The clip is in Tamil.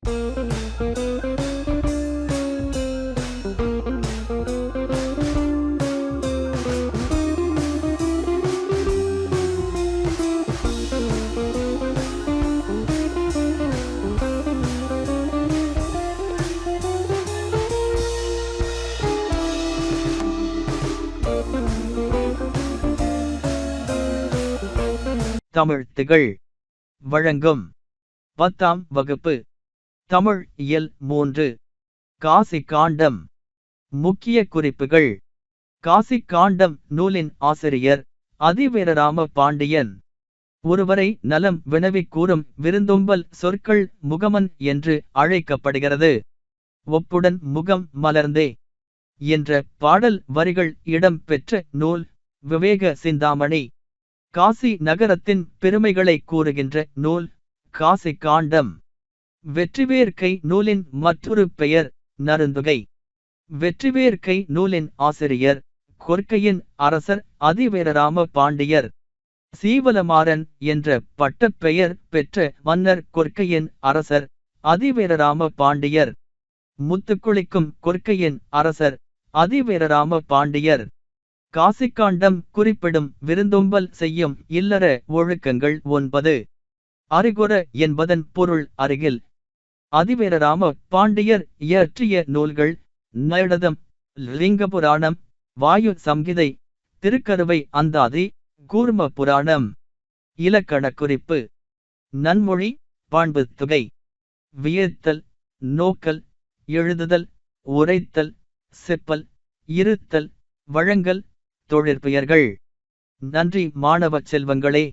தமிழ் திகழ் வழங்கும் 10ஆம் வகுப்பு தமிழ் இயல் 3 காசி காண்டம். முக்கிய குறிப்புகள். காசி காண்டம் நூலின் ஆசிரியர் அதிவீரராம பாண்டியன். ஒருவரை நலம் வினவிக் கூறும் விருந்தோம்பல் சொற்கள் முகமன் என்று அழைக்கப்படுகிறது. ஒப்புடன் முகம் மலர்ந்தே என்ற பாடல் வரிகள் இடம் பெற்ற நூல் விவேக சிந்தாமணி. காசி நகரத்தின் பெருமைகளை கூறுகின்ற நூல் காசி காண்டம். வெற்றிவேற்கை நூலின் மற்றொரு பெயர் நருந்துகை. வெற்றிவேற்கை நூலின் ஆசிரியர் கொற்கையின் அரசர் அதிவீரராம பாண்டியர். சீவலமாறன் என்ற பட்டப் பெயர் பெற்ற மன்னர் கொற்கையின் அரசர் அதிவீரராம பாண்டியர். முத்துக்குளிக்கும் கொற்கையின் அரசர் அதிவீரராம பாண்டியர். காசிக்காண்டம் குறிப்பிடும் விருந்தோம்பல் செய்யும் இல்லற ஒழுக்கங்கள் 9. அறிகுற என்பதன் பொருள் அருகில். அதிவீரராம பாண்டியர் இயற்றிய நூல்கள் நைடதம், லிங்கபுராணம், வாயு சம்ஹிதை, திருக்கருவை அந்தாதி, கூர்ம புராணம். இலக்கண குறிப்பு. நன்மொழி பாண்புத் தொகை. வியத்தல், நோக்கல், எழுதுதல், உரைத்தல், செப்பல், இருத்தல், வழங்கல், தொழிற்பெயர்கள். நன்றி மாணவ செல்வங்களே.